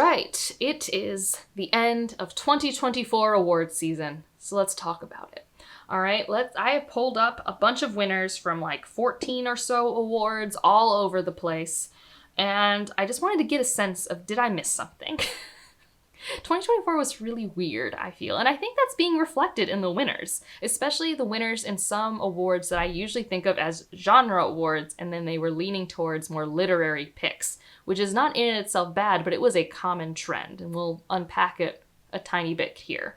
right, it is the end of 2024 awards season, so let's talk about it. All right, I have pulled up a bunch of winners from like 14 or so awards all over the place, and I just wanted to get a sense of, did I miss something? 2024 was really weird, I feel, and I think that's being reflected in the winners, especially the winners in some awards that I usually think of as genre awards, and then they were leaning towards more literary picks, which is not in itself bad, but it was a common trend, and we'll unpack it a tiny bit here.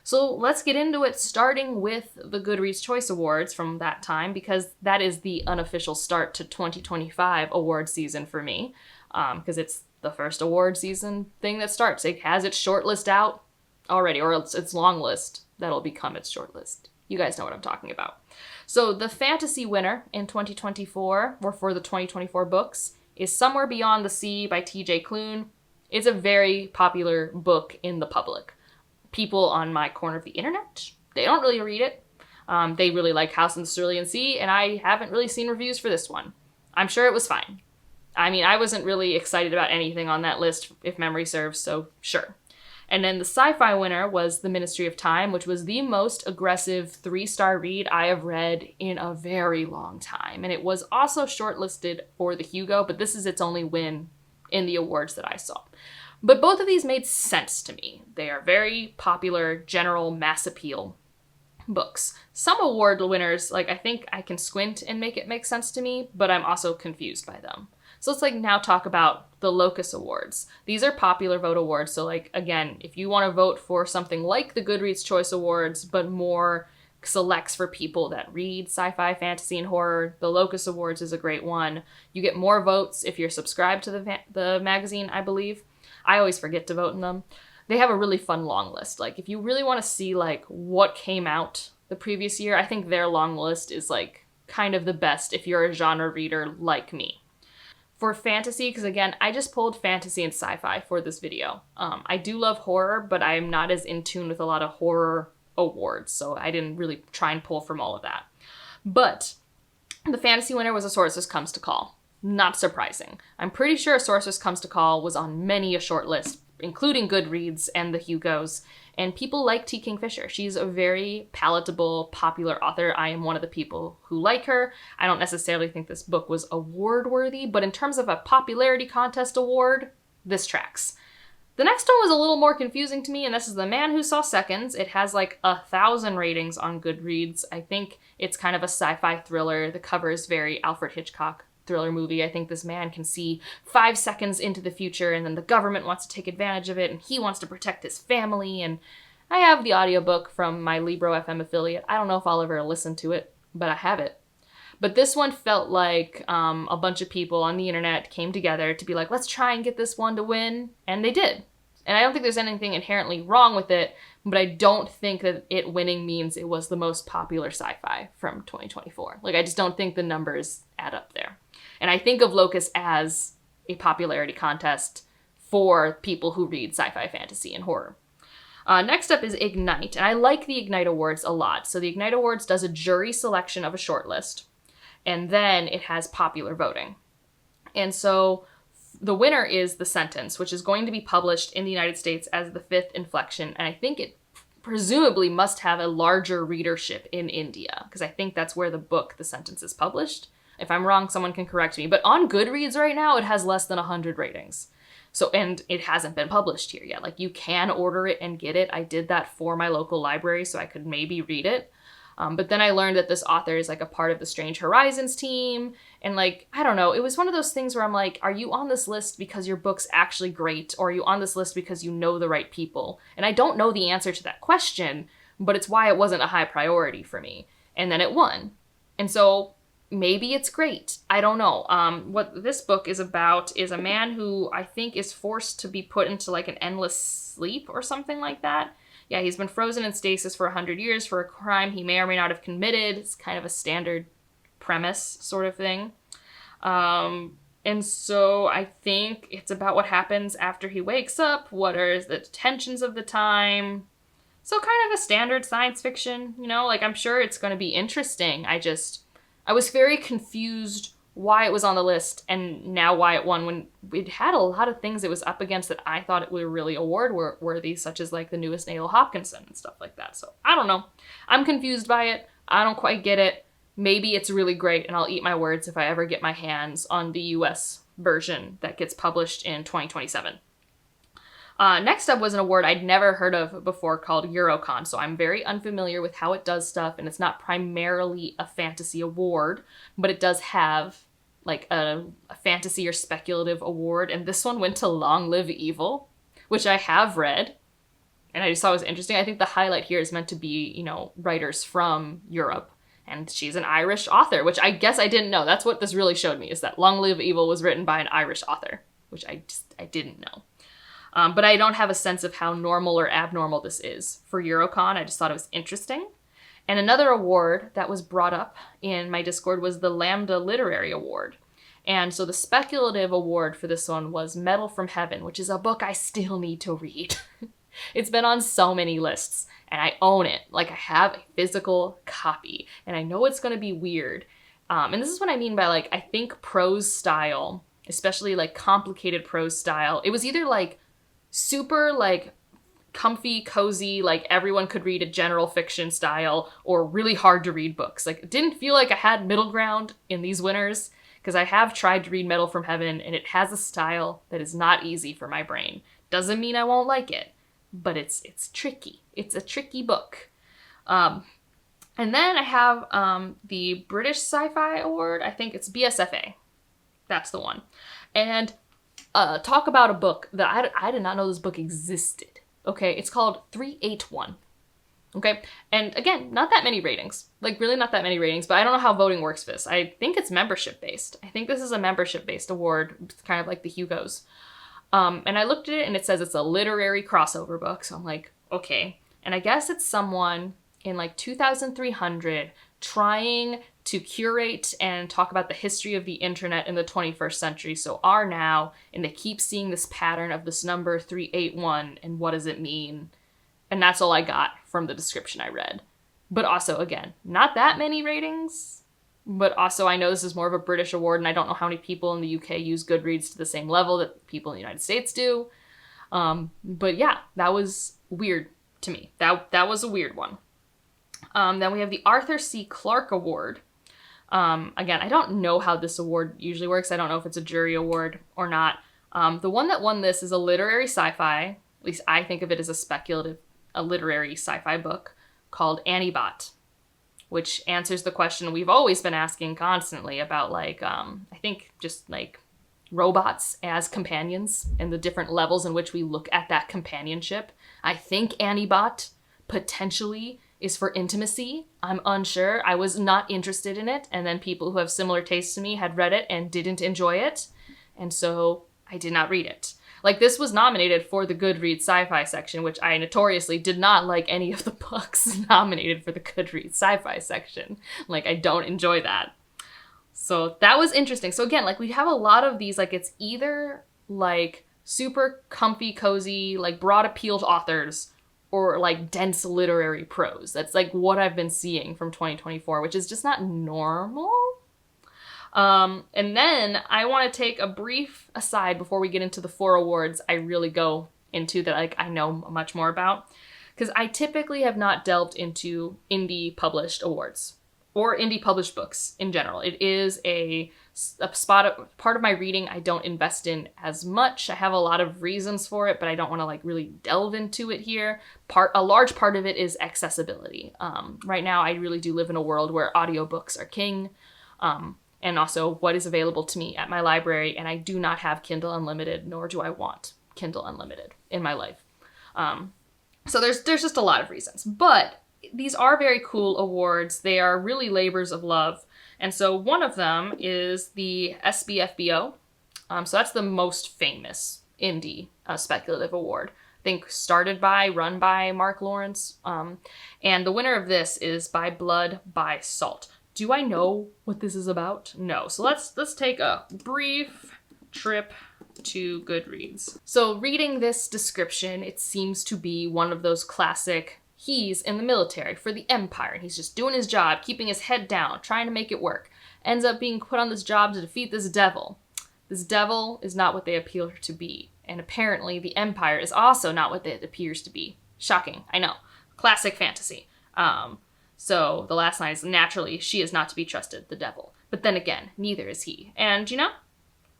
So let's get into it, starting with the Goodreads Choice Awards from that time, because that is the unofficial start to 2025 award season for me, because it's the first award season thing that starts. It has its shortlist out already, or its long list that'll become its shortlist. You guys know what I'm talking about. So the fantasy winner in 2024, or for the 2024 books, is Somewhere Beyond the Sea by T.J. Klune. It's a very popular book in the public. People on my corner of the internet, they don't really read it. They really like House in the Cerulean Sea, and I haven't really seen reviews for this one. I'm sure it was fine. I mean, I wasn't really excited about anything on that list, if memory serves, so sure. And then the sci-fi winner was The Ministry of Time, which was the most aggressive 3-star read I have read in a very long time. And it was also shortlisted for the Hugo, but this is its only win in the awards that I saw. But both of these made sense to me. They are very popular, general mass appeal books. Some award winners, like, I think I can squint and make it make sense to me, but I'm also confused by them. So let's now talk about the Locus Awards. These are popular vote awards. So again, if you want to vote for something like the Goodreads Choice Awards, but more selects for people that read sci-fi, fantasy, and horror, the Locus Awards is a great one. You get more votes if you're subscribed to the magazine, I believe. I always forget to vote in them. They have a really fun long list. Like, if you really want to see what came out the previous year, I think their long list is kind of the best if you're a genre reader like me. For fantasy, because again, I just pulled fantasy and sci-fi for this video. I do love horror, but I am not as in tune with a lot of horror awards, so I didn't really try and pull from all of that. But the fantasy winner was A Sorceress Comes to Call. Not surprising. I'm pretty sure A Sorceress Comes to Call was on many a short list, including Goodreads and the Hugos, and people like T. Kingfisher. She's a very palatable, popular author. I am one of the people who like her. I don't necessarily think this book was award-worthy, but in terms of a popularity contest award, this tracks. The next one was a little more confusing to me, and this is The Man Who Saw Seconds. It has 1,000 ratings on Goodreads. I think it's kind of a sci-fi thriller. The cover is very Alfred Hitchcock thriller movie. I think this man can see 5 seconds into the future, and then the government wants to take advantage of it, and he wants to protect his family. And I have the audiobook from my Libro FM affiliate. I don't know if I'll ever listen to it, but I have it. But this one felt like a bunch of people on the internet came together to be like, let's try and get this one to win, and they did. And I don't think there's anything inherently wrong with it, but I don't think that it winning means it was the most popular sci-fi from 2024. I just don't think the numbers add up there. And I think of Locus as a popularity contest for people who read sci-fi, fantasy, and horror. Next up is Ignite, and I like the Ignite Awards a lot. So the Ignite Awards does a jury selection of a shortlist, and then it has popular voting. And so the winner is The Sentence, which is going to be published in the United States as The Fifth Inflection, and I think it presumably must have a larger readership in India, because I think that's where the book The Sentence is published. If I'm wrong, someone can correct me. But on Goodreads right now, it has less than 100 ratings. So, and it hasn't been published here yet. You can order it and get it. I did that for my local library so I could maybe read it. But then I learned that this author is a part of the Strange Horizons team. And I don't know, it was one of those things where I'm like, are you on this list because your book's actually great? Or are you on this list because you know the right people? And I don't know the answer to that question, but it's why it wasn't a high priority for me. And then it won. And so maybe it's great. I don't know. What this book is about is a man who I think is forced to be put into an endless sleep or something like that. Yeah, he's been frozen in stasis for 100 years for a crime he may or may not have committed. It's kind of a standard premise sort of thing. And so I think it's about what happens after he wakes up. What are the tensions of the time? So kind of a standard science fiction, I'm sure it's going to be interesting. I was very confused why it was on the list and now why it won, when it had a lot of things it was up against that I thought it were really award worthy, such as like the newest Natal Hopkinson and stuff like that. So I don't know. I'm confused by it. I don't quite get it. Maybe it's really great, and I'll eat my words if I ever get my hands on the US version that gets published in 2027. Next up was an award I'd never heard of before called Eurocon, so I'm very unfamiliar with how it does stuff, and it's not primarily a fantasy award, but it does have like a fantasy or speculative award, and this one went to Long Live Evil, which I have read, and I just thought it was interesting. I think the highlight here is meant to be, you know, writers from Europe, and she's an Irish author, which I guess I didn't know. That's what this really showed me, is that Long Live Evil was written by an Irish author, which I didn't know. But I don't have a sense of how normal or abnormal this is for Eurocon. I just thought it was interesting. And another award that was brought up in my Discord was the Lambda Literary Award. And so the speculative award for this one was Metal from Heaven, which is a book I still need to read. It's been on so many lists, and I own it. Like, I have a physical copy, and I know it's going to be weird. And this is what I mean by, like, I think prose style, especially like complicated prose style, it was either like super like comfy, cozy, like everyone could read a general fiction style, or really hard to read books. Like, it didn't feel like I had middle ground in these winners, because I have tried to read Metal from Heaven, and it has a style that is not easy for my brain. Doesn't mean I won't like it, but it's tricky. It's a tricky book. And then I have the British Sci-Fi Award. I think it's BSFA. That's the one. And talk about a book that I did not know this book existed. Okay, it's called 381. Okay, and again, not that many ratings. Like, really not that many ratings, but I don't know how voting works for this. I think it's membership-based. I think this is a membership-based award. It's kind of like the Hugos. And I looked at it, and it says it's a literary crossover book, so I'm like, okay. And I guess it's someone in like 2300 trying to curate and talk about the history of the internet in the 21st century, so our now, and they keep seeing this pattern of this number 381, and what does it mean? And that's all I got from the description I read. But also, again, not that many ratings, but also I know this is more of a British award, and I don't know how many people in the UK use Goodreads to the same level that people in the United States do. But yeah, that was weird to me. That was a weird one. Then we have the Arthur C. Clarke Award. Again, I don't know how this award usually works. I don't know if it's a jury award or not. The one that won this is a literary sci-fi. At least I think of it as a literary sci-fi book called Annibot, which answers the question we've always been asking constantly about, like, I think just like robots as companions and the different levels in which we look at that companionship. I think Annibot potentially is for intimacy. I'm unsure. I was not interested in it, and then people who have similar tastes to me had read it and didn't enjoy it, and so I did not read it. Like, this was nominated for the Goodreads sci-fi section, which I notoriously did not like any of the books nominated for the Goodreads sci-fi section. Like, I don't enjoy that. So that was interesting. So again, like, we have a lot of these, like, it's either like super comfy, cozy, like broad appeal to authors, or like dense literary prose. That's like what I've been seeing from 2024, which is just not normal. And then I want to take a brief aside before we get into the 4 awards I really go into that, like, I know much more about. Because I typically have not delved into indie published awards or indie published books in general. It is a part of my reading I don't invest in as much. I have a lot of reasons for it, but I don't want to like really delve into it here. A large part of it is accessibility. Right now, I really do live in a world where audiobooks are king. And also what is available to me at my library, and I do not have Kindle Unlimited, nor do I want Kindle Unlimited in my life. So there's just a lot of reasons. But these are very cool awards. They are really labors of love. And so one of them is the SPFBO. So that's the most famous indie speculative award. I think run by Mark Lawrence. And the winner of this is By Blood, by Salt. Do I know what this is about? No. So let's take a brief trip to Goodreads. So reading this description, it seems to be one of those classic He's in the military for the Empire, and he's just doing his job, keeping his head down, trying to make it work. Ends up being put on this job to defeat this devil. This devil is not what they appear to be, and apparently the Empire is also not what it appears to be. Shocking, I know. Classic fantasy. So the last line is, naturally, she is not to be trusted, the devil. But then again, neither is he. And, you know,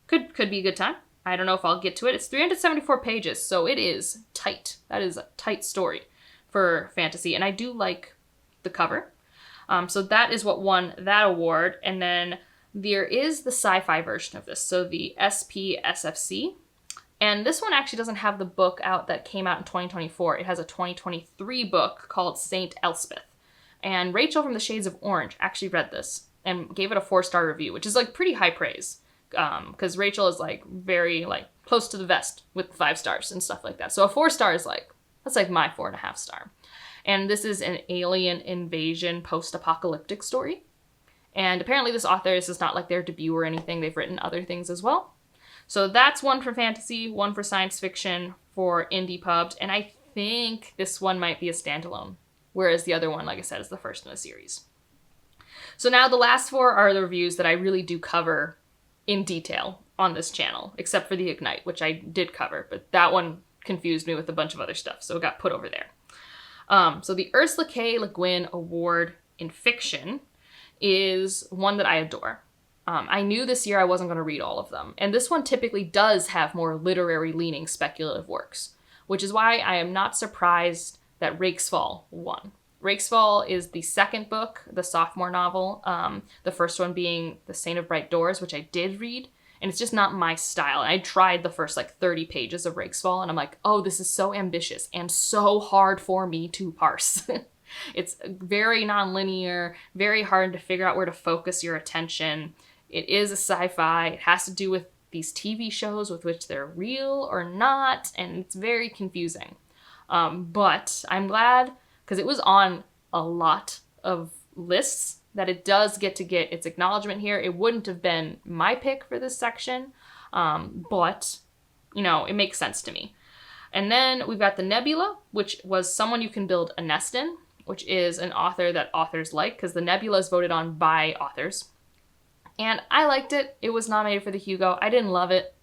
could be a good time. I don't know if I'll get to it. It's 374 pages, so it is tight. That is a tight story for fantasy, and I do like the cover. So that is what won that award. And then there is the sci-fi version of this, so the SPSFC. And this one actually doesn't have the book out that came out in 2024. It has a 2023 book called Saint Elspeth. And Rachel from the Shades of Orange actually read this and gave it a 4-star review, which is like pretty high praise. Because Rachel is like very like close to the vest with 5 stars and stuff like that. So a 4-star is like, that's like my 4.5 star. And this is an alien invasion post-apocalyptic story. And apparently this author, this is not like their debut or anything. They've written other things as well. So that's one for fantasy, one for science fiction, for indie pubs. And I think this one might be a standalone. Whereas the other one, like I said, is the first in a series. So now the last 4 are the reviews that I really do cover in detail on this channel, except for the Ignite, which I did cover, but that one confused me with a bunch of other stuff, so it got put over there. So the Ursula K. Le Guin Award in Fiction is one that I adore. I knew this year I wasn't going to read all of them, and this one typically does have more literary-leaning speculative works, which is why I am not surprised that Rake's Fall won. Rake's Fall is the second book, the sophomore novel, the first one being The Saint of Bright Doors, which I did read, and it's just not my style. And I tried the first like 30 pages of Rake's Fall, and I'm like, oh, this is so ambitious and so hard for me to parse. It's very non-linear, very hard to figure out where to focus your attention. It is a sci-fi. It has to do with these TV shows with which they're real or not, and it's very confusing. But I'm glad, because it was on a lot of lists, that it does get its acknowledgement here. It wouldn't have been my pick for this section, but, you know, it makes sense to me. And then we've got the Nebula, which was Someone You Can Build a Nest In, which is an author that authors like, because the Nebula is voted on by authors. And I liked it. It was nominated for the Hugo. I didn't love it.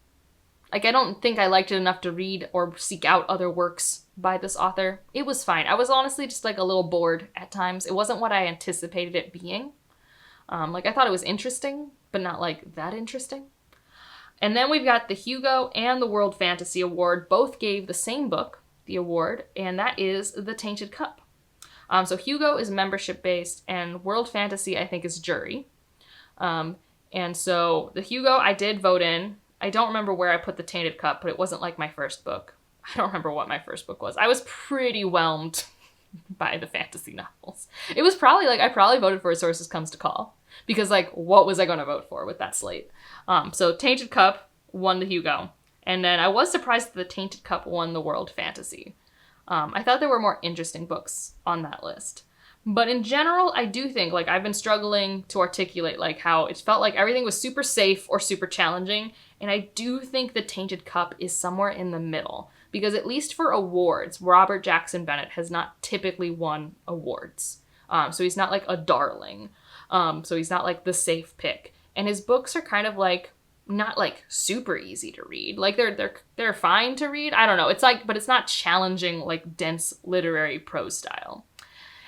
Like, I don't think I liked it enough to read or seek out other works by this author. It was fine. I was honestly just like a little bored at times. It wasn't what I anticipated it being. Like, I thought it was interesting, but not like that interesting. And then we've got the Hugo and the World Fantasy Award. Both gave the same book the award, and that is The Tainted Cup. So Hugo is membership-based, and World Fantasy, I think, is jury. And so the Hugo I did vote in. I don't remember where I put The Tainted Cup, but it wasn't like my first book. I don't remember what my first book was. I was pretty whelmed by the fantasy novels. It was probably like, I probably voted for A Sources Comes to Call. Because like, what was I going to vote for with that slate? So Tainted Cup won the Hugo. And then I was surprised that the Tainted Cup won the World Fantasy. I thought there were more interesting books on that list. But in general, I do think, like, I've been struggling to articulate, like, how it felt like everything was super safe or super challenging. And I do think the Tainted Cup is somewhere in the middle. Because at least for awards, Robert Jackson Bennett has not typically won awards. So he's not like a darling. So he's not like the safe pick. And his books are kind of like, not like super easy to read. Like they're fine to read. I don't know. It's like, but it's not challenging, like dense literary prose style.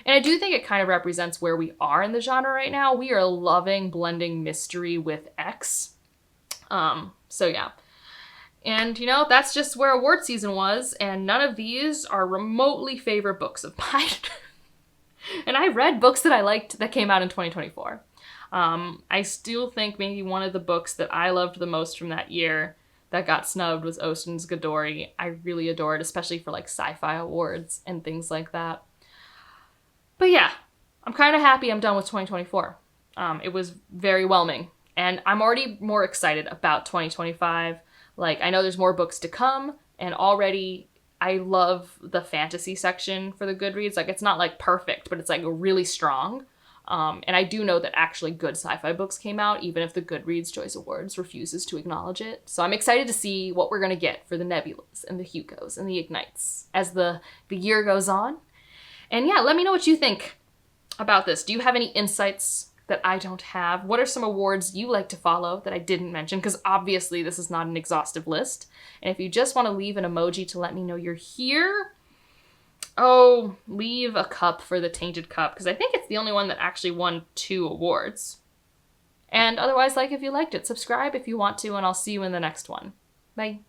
And I do think it kind of represents where we are in the genre right now. We are loving blending mystery with X. So yeah. And, you know, that's just where award season was, and none of these are remotely favorite books of mine. And I read books that I liked that came out in 2024. I still think maybe one of the books that I loved the most from that year that got snubbed was Ocean's Godori. I really adore it, especially for, like, sci-fi awards and things like that. But yeah, I'm kind of happy I'm done with 2024. It was very whelming, and I'm already more excited about 2025. Like, I know there's more books to come, and already I love the fantasy section for the Goodreads. Like, it's not, like, perfect, but it's, like, really strong. And I do know that actually good sci-fi books came out, even if the Goodreads Choice Awards refuses to acknowledge it. So I'm excited to see what we're going to get for the Nebulas and the Hugos and the Ignites as the year goes on. And yeah, let me know what you think about this. Do you have any insights that I don't have? What are some awards you like to follow that I didn't mention? Because obviously this is not an exhaustive list. And if you just want to leave an emoji to let me know you're here, oh, leave a cup for the Tainted Cup, because I think it's the only one that actually won 2 awards. And otherwise, like if you liked it, subscribe if you want to, and I'll see you in the next one. Bye.